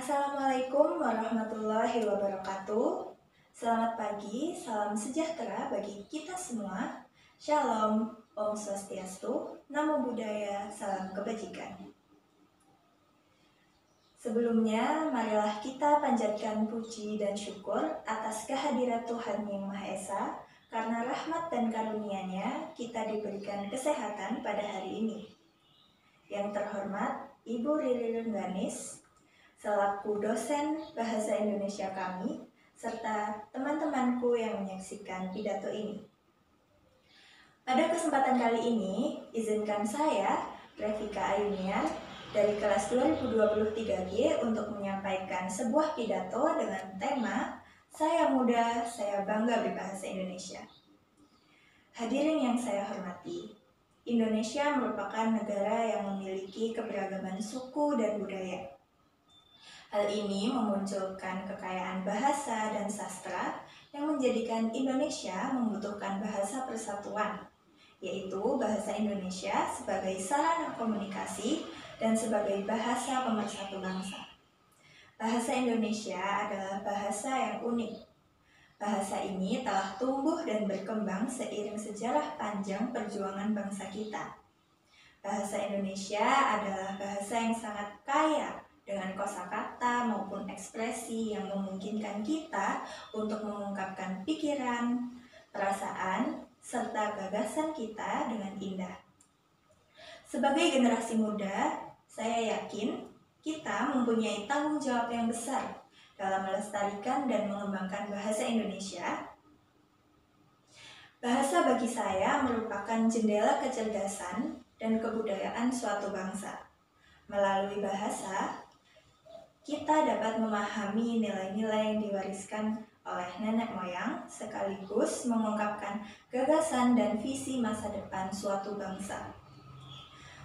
Assalamualaikum warahmatullahi wabarakatuh. Selamat pagi, salam sejahtera bagi kita semua. Shalom, Om Swastiastu, Namo Buddhaya, salam kebajikan. Sebelumnya, marilah kita panjatkan puji dan syukur atas kehadirat Tuhan Yang Maha Esa, karena rahmat dan karunia-Nya kita diberikan kesehatan pada hari ini. Yang terhormat, Ibu Riri Rengganis, selaku dosen Bahasa Indonesia kami, serta teman-temanku yang menyaksikan pidato ini. Pada kesempatan kali ini, izinkan saya, Revika Ayunian, dari kelas 2023G untuk menyampaikan sebuah pidato dengan tema Saya Muda, Saya Bangga Berbahasa Indonesia. Hadirin yang saya hormati, Indonesia merupakan negara yang memiliki keberagaman suku dan budaya. Hal ini memunculkan kekayaan bahasa dan sastra yang menjadikan Indonesia membutuhkan bahasa persatuan, yaitu bahasa Indonesia sebagai sarana komunikasi dan sebagai bahasa pemersatu bangsa. Bahasa Indonesia adalah bahasa yang unik. Bahasa ini telah tumbuh dan berkembang seiring sejarah panjang perjuangan bangsa kita. Bahasa Indonesia adalah bahasa yang sangat kaya dengan kosakata maupun ekspresi yang memungkinkan kita untuk mengungkapkan pikiran, perasaan, serta gagasan kita dengan indah. Sebagai generasi muda, saya yakin kita mempunyai tanggung jawab yang besar dalam melestarikan dan mengembangkan bahasa Indonesia. Bahasa bagi saya merupakan jendela kecerdasan dan kebudayaan suatu bangsa. Melalui bahasa, kita dapat memahami nilai-nilai yang diwariskan oleh nenek moyang sekaligus mengungkapkan gagasan dan visi masa depan suatu bangsa.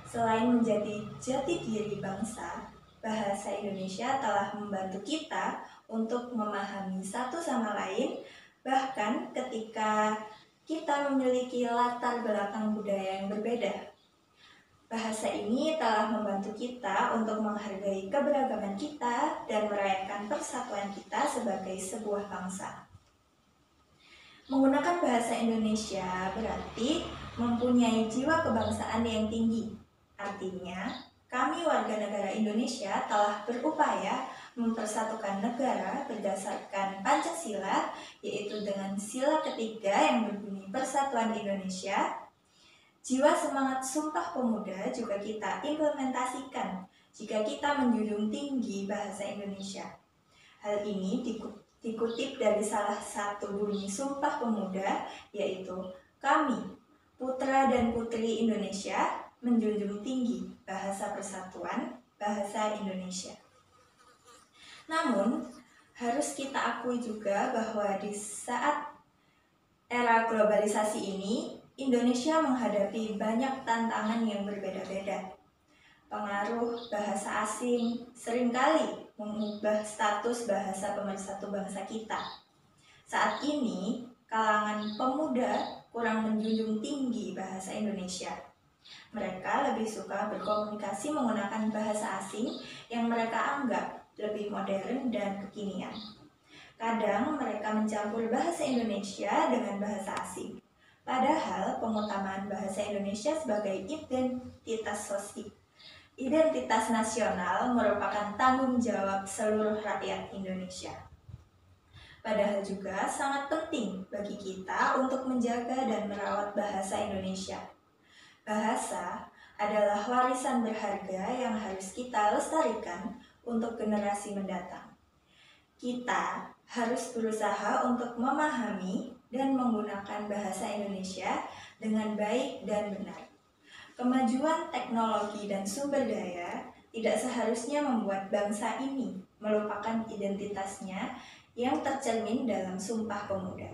Selain menjadi jati diri bangsa, bahasa Indonesia telah membantu kita untuk memahami satu sama lain, bahkan ketika kita memiliki latar belakang budaya yang berbeda. Bahasa ini telah membantu kita untuk menghargai keberagaman kita dan merayakan persatuan kita sebagai sebuah bangsa. Menggunakan bahasa Indonesia berarti mempunyai jiwa kebangsaan yang tinggi. Artinya, kami warga negara Indonesia telah berupaya mempersatukan negara berdasarkan Pancasila, yaitu dengan sila ketiga yang berbunyi Persatuan Indonesia. Jiwa semangat Sumpah Pemuda juga kita implementasikan jika kita menjunjung tinggi bahasa Indonesia. Hal ini dikutip dari salah satu bunyi Sumpah Pemuda, yaitu kami, putra dan putri Indonesia, menjunjung tinggi bahasa persatuan, bahasa Indonesia. Namun, harus kita akui juga bahwa di saat era globalisasi ini, Indonesia menghadapi banyak tantangan yang berbeda-beda. Pengaruh bahasa asing seringkali mengubah status bahasa pemersatu bangsa kita. Saat ini, kalangan pemuda kurang menjunjung tinggi bahasa Indonesia. Mereka lebih suka berkomunikasi menggunakan bahasa asing yang mereka anggap lebih modern dan kekinian. Kadang mereka mencampur bahasa Indonesia dengan bahasa asing. Padahal pengutamaan bahasa Indonesia sebagai identitas nasional merupakan tanggung jawab seluruh rakyat Indonesia. Padahal juga sangat penting bagi kita untuk menjaga dan merawat bahasa Indonesia. Bahasa adalah warisan berharga yang harus kita lestarikan untuk generasi mendatang. Kita harus berusaha untuk memahami dan menggunakan bahasa Indonesia dengan baik dan benar. Kemajuan teknologi dan sumber daya tidak seharusnya membuat bangsa ini melupakan identitasnya yang tercermin dalam Sumpah Pemuda.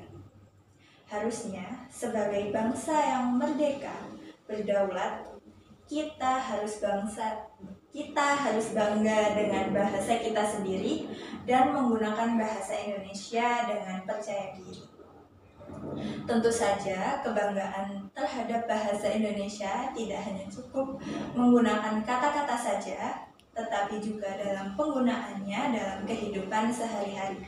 Harusnya, sebagai bangsa yang merdeka, berdaulat, kita harus bangga dengan bahasa kita sendiri dan menggunakan bahasa Indonesia dengan percaya diri. Tentu saja, kebanggaan terhadap bahasa Indonesia tidak hanya cukup menggunakan kata-kata saja, tetapi juga dalam penggunaannya dalam kehidupan sehari-hari.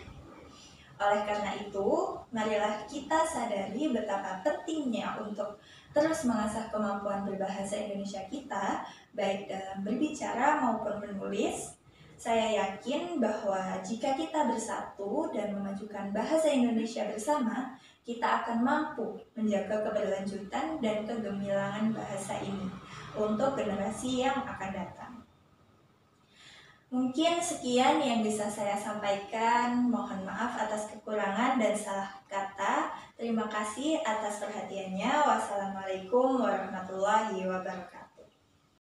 Oleh karena itu, marilah kita sadari betapa pentingnya untuk terus mengasah kemampuan berbahasa Indonesia kita, baik dalam berbicara maupun menulis. Saya yakin bahwa jika kita bersatu dan memajukan bahasa Indonesia bersama, kita akan mampu menjaga keberlanjutan dan kegemilangan bahasa ini untuk generasi yang akan datang. Mungkin sekian yang bisa saya sampaikan. Mohon maaf atas kekurangan dan salah kata. Terima kasih atas perhatiannya. Wassalamualaikum warahmatullahi wabarakatuh.